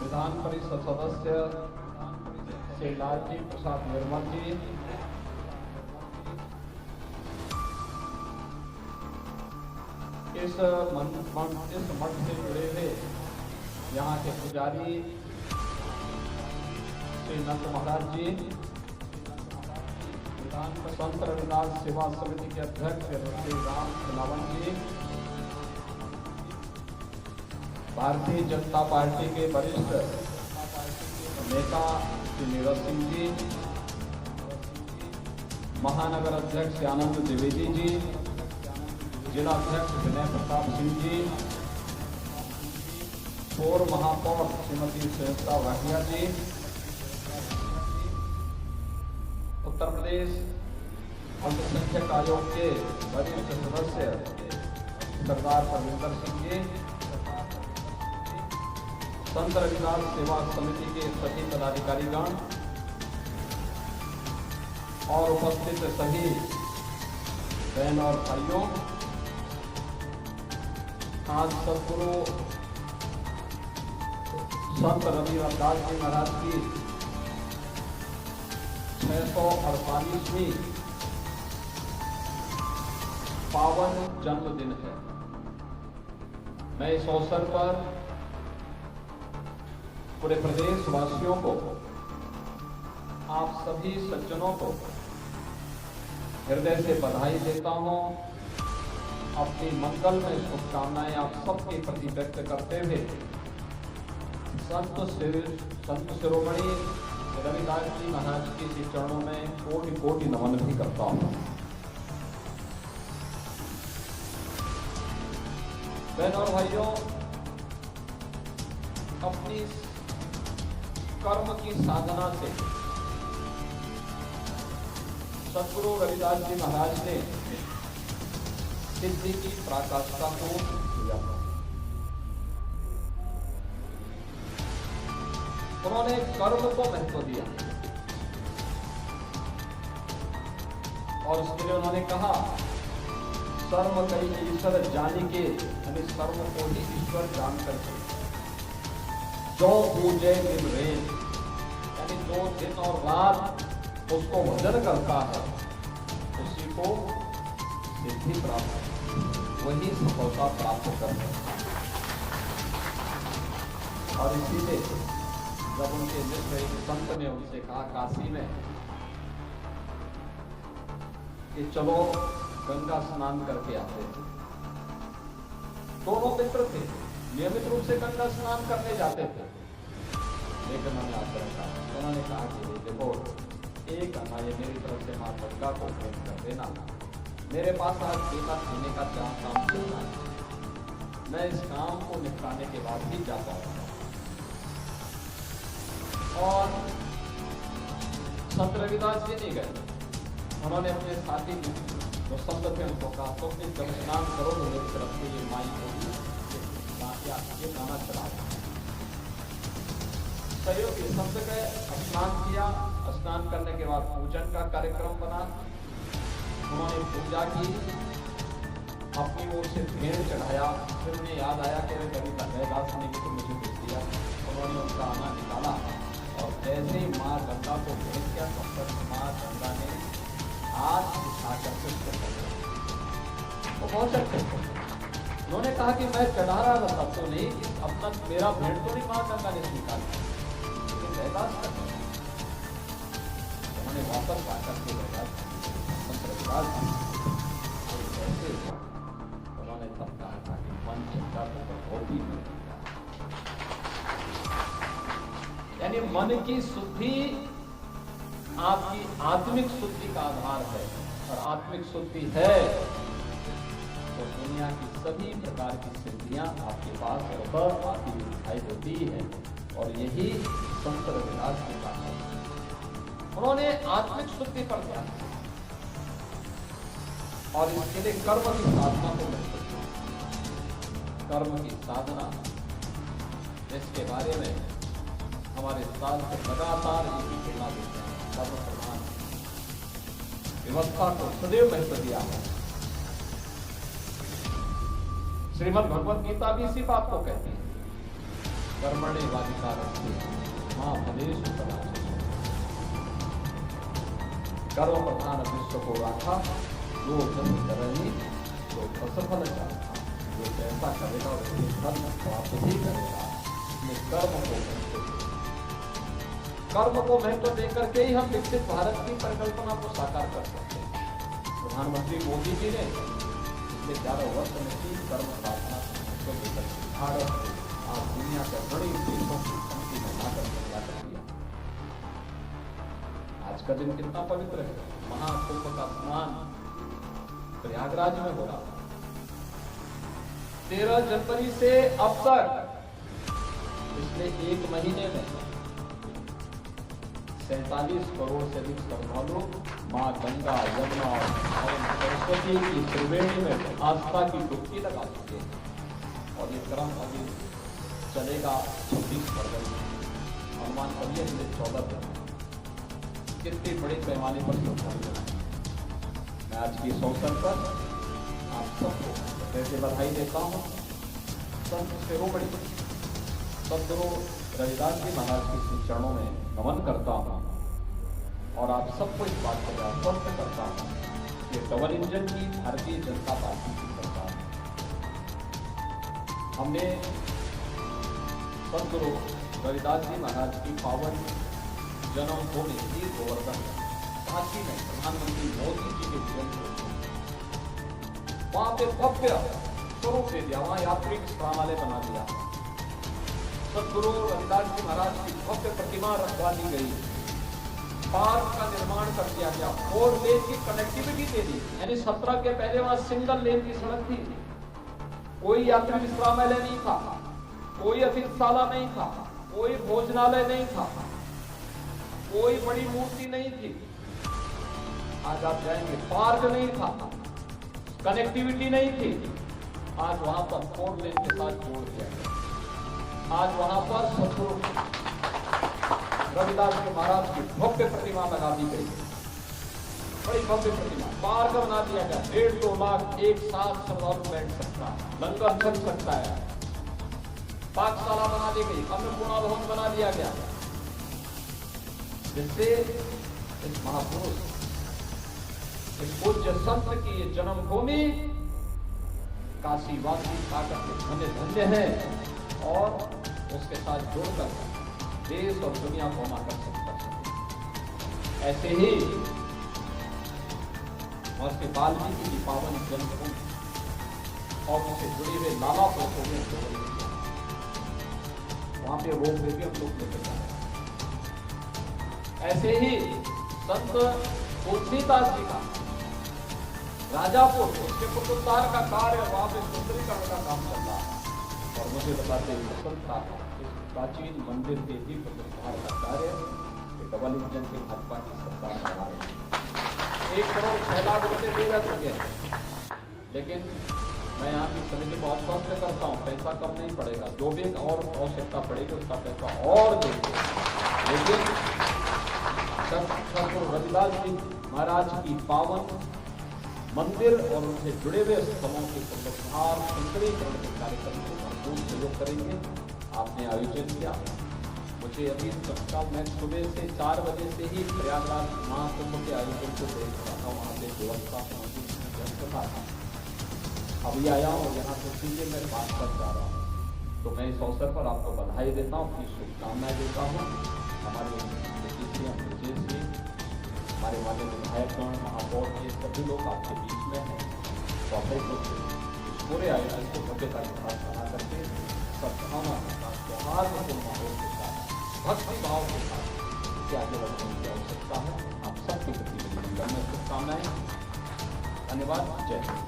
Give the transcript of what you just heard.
विधान परिषद सदस्य श्री लालजी प्रसाद निर्मल जी, इस मठ से जुड़े हुए यहाँ के पुजारी श्री नंद महाराज जी, विधान संत रविदास सेवा समिति के अध्यक्ष श्री राम खिलावन जी, भारतीय जनता पार्टी के वरिष्ठ नेता श्री नीरज सिंह जी, महानगर अध्यक्ष आनंद द्विवेदी जी, जिला अध्यक्ष विनय प्रताप सिंह जी, पूर्व महापौर श्रीमती सुनीता भाटिया जी, उत्तर प्रदेश अल्पसंख्यक आयोग के वरिष्ठ सदस्य सरदार परविंदर सिंह जी, संत रविदास सेवा समिति के सभी पदाधिकारीगण और उपस्थित सभी बहन और भाइयों, आज सदगुरु संत रविदास जी महाराज की 648वीं पावन जन्मदिन है। मैं इस अवसर पर पूरे प्रदेश वासियों को, आप सभी सज्जनों को हृदय से बधाई देता हूं। अपनी मंगल में शुभकामनाएं आप सबके प्रति व्यक्त करते हुए संत शिरोमणि रविदास जी महाराज के श्री चरणों में कोटि कोटि नमन भी करता हूं। बहनों और भाइयों, अपनी कर्म की साधना से सदगुरु रविदास जी महाराज ने सिद्धि की पराकाष्ठा को छुआ। उन्होंने कर्म को महत्व दिया और उसके लिए उन्होंने कहा, सर्व कई ईश्वर जानी के, यानी सर्व को ही ईश्वर जान करके, जो पूजे दिन रेन, यानी जो दिन और रात उसको भजन करता है उसी को सिद्धि प्राप्त, वही सफलता प्राप्त करते हैं। और इसीलिए जब उनके मित्र एक संत ने उनसे कहा काशी में कि चलो गंगा स्नान करके आते थे, दोनों मित्र थे, नियमित रूप से गंगा स्नान करने जाते थे, लेकिन उन्होंने आग्रह कहा, उन्होंने कहा कि देखो, एक आना ये मेरी तरफ से मां गंगा को प्रेम कर देना, मेरे पास आज बेटा खाने का क्या काम चल रहा है, मैं इस काम को निपटाने के बाद ही जा पाऊंगा। और संत रविदास जी नहीं गए, उन्होंने अपने साथी जो संत थे उनको कहा, तो जब स्नान करो तो मेरी तरफ से ये माई को ये गाना चला। सहयोगी संत गए, स्नान किया, स्नान करने के बाद पूजन का कार्यक्रम बना, उन्होंने पूजा की, अपनी ओर से भेड़ चढ़ाया, फिर उन्हें याद आया कि रविदास ने भी तो मुझे भेज दिया, उन्होंने उनका आना निकाला और जैसे ही माँ गंगा को भेज किया तब तक माँ गंगा ने हाथ उठाकर वो बहुत अच्छे। उन्होंने कहा कि मैं चढ़ा रहा था तो नहीं, अपना मेरा भेड़ तो नहीं माँ गंगा ने निकाला, लेकिन रविदास कर उन्होंने वापस आकर के रविदास उन्होंने तब कहा था कि मन चिंता तो होती नहीं, यानी मन की शुद्धि आपकी आत्मिक शुद्धि का आधार है, और आत्मिक शुद्धि है तो दुनिया की सभी प्रकार की सिद्धियां आपके पास स्वतः आती हुई दिखाई देती है, और यही संत रविदास की बात है। उन्होंने आत्मिक शुद्धि पर ध्यान दिया और इसके लिए कर्म की साधना को महत्व दिया। कर्म की साधना, इसके बारे में हमारे शास्त्र लगातार यही प्रेरणा देते हैं, कर्म प्रधान व्यवस्था को सदैव महत्व दिया है। श्रीमद् भगवद गीता भी इसी बात को कहती है कर्मण्येवाधिकारस्ते मा फलेषु कदाचन। कर्म प्रधान विश्व को राखा, जो जन करनी तो असफल जाता। जो ऐसा करेगा उसके फल प्राप्त ही करेगा। कर्म को महत्व देकर के ही हम विकसित भारत की परिकल्पना को साकार कर सकते हैं। प्रधानमंत्री मोदी जी ने पिछले 11 वर्ष में 3 कर्म साधना को लेकर भारत आज दुनिया के बड़ी देशों की पंक्ति में लाकर तैयार कर दिया। आज का दिन कितना पवित्र है। महाकुंभ का स्नान प्रयागराज में हो रहा है। 13 जनवरी से अब तक पिछले 1 महीने में 47 करोड़ से अधिक श्रद्धालु मां गंगा, यमुना और सरस्वती की त्रिवेणी में आस्था की डुबकी लगा चुके हैं। और ये क्रम अभी चलेगा 26 फरवरी, अनुमान करिए अगले 14 दिन। कितने बड़े पैमाने पर श्रद्धालु हैं। मैं आज के इस अवसर पर आप सबको वैसे बधाई देता हूँ। संत शिरोमणि सद्गुरु रविदास जी महाराज के श्री चरणों में नमन करता हूँ और आप सबको इस बात पर आश्वस्त करता हूँ कि डबल इंजन की भारतीय जनता पार्टी की सरकार हमने सद्गुरु रविदास जी महाराज की पावन जन्मभूमि वीर गोवर्धन काशी में प्रधानमंत्री मोदी जी के जीवन को वहां पे भव्य स्वरूप दे दिया। वहां यात्री विश्रामालय बना दिया। सद्गुरु रविदास जी महाराज की भव्य प्रतिमा रखवा दी गई। पार्क का निर्माण कर दिया गया। 4 लेन की कनेक्टिविटी दे दी। यानी 17 के पहले वहां सिंगल लेन की सड़क थी। कोई यात्री विश्रामालय नहीं था, कोई अतिथिशाला नहीं था, कोई भोजनालय नहीं था, कोई बड़ी मूर्ति नहीं थी। आज आप जाएंगे, पार्क नहीं था, कनेक्टिविटी नहीं थी। आज वहां पर 4 लेन के साथ जोड़ दिया गया। आज वहां पर सद्गुरु रविदास जी महाराज की भव्य प्रतिमा लगा दी गई। बड़ी भव्य प्रतिमा। पार्क बना दिया गया। 1.5 लाख एक साथ श्रद्धालु बैठ सकता है, लंगर चल सकता है। पाकशाला बना दी गई। अन्नपूर्णा भवन बना दिया गया, जिससे इस महापुरुष, इस पूज्य संत की ये जन्मभूमि काशीवासी आकर के धन्य धन्य है और उसके साथ जुड़कर देश और दुनिया को आकर्षित कर सके। ऐसे ही महर्षि वाल्मीकि की पावन जन्मभूमि और उससे जुड़े हुए लाला पोतों में वहां पे रोक भी हम लोग लेकर जा रहे हैं। ऐसे ही संत तुलसीदास जी का राजापुर, उसके पुनरुद्धार का कार्य, वहां पे सुंदरीकरण का काम चल रहा है। और मुझे बताते हुए इस प्राचीन मंदिर के भी पुनरुद्धार का कार्य डबल इंजन के भाजपा की सरकार करा रही है। 1 करोड़ 6 लाख रुपए दे जा चुके हैं। लेकिन मैं यहाँ की समिति को आश्वस्त करता हूँ, पैसा कम नहीं पड़ेगा। जो भी और आवश्यकता पड़ेगी उसका पैसा और देंगे। लेकिन सद्गुरु रविदास जी महाराज की पावन मंदिर और उनसे जुड़े हुए स्थलों के पुनरुद्धार सुंदरीकरण के कार्यक्रम को भरपूर सहयोग करेंगे। आपने आयोजन किया। मुझे अभी तत्काल मैं सुबह से 4 बजे से ही प्रयागराज महाकुंभ के आयोजन को देख रहा था। वहाँ पे व्यवस्था था। अभी आया हूँ यहाँ से सीधे मैं बात कर जा रहा हूँ। तो मैं इस अवसर पर आपको बधाई देता हूँ, अपनी शुभकामनाएं देता हूँ। हमारे हमारे वाले विधायकगण, महापौर के सभी लोग आपके बीच में हैं। तो आप इस पूरे आयोजन को भव्यता के साथ बना करके सद्भावना के साथ, सौहार्दपूर्ण माहौल के साथ, भक्ति भाव के साथ आगे बढ़ने की आवश्यकता है। आप सबके प्रति मेरी शुभकामनाएं। धन्यवाद। जय हिंद।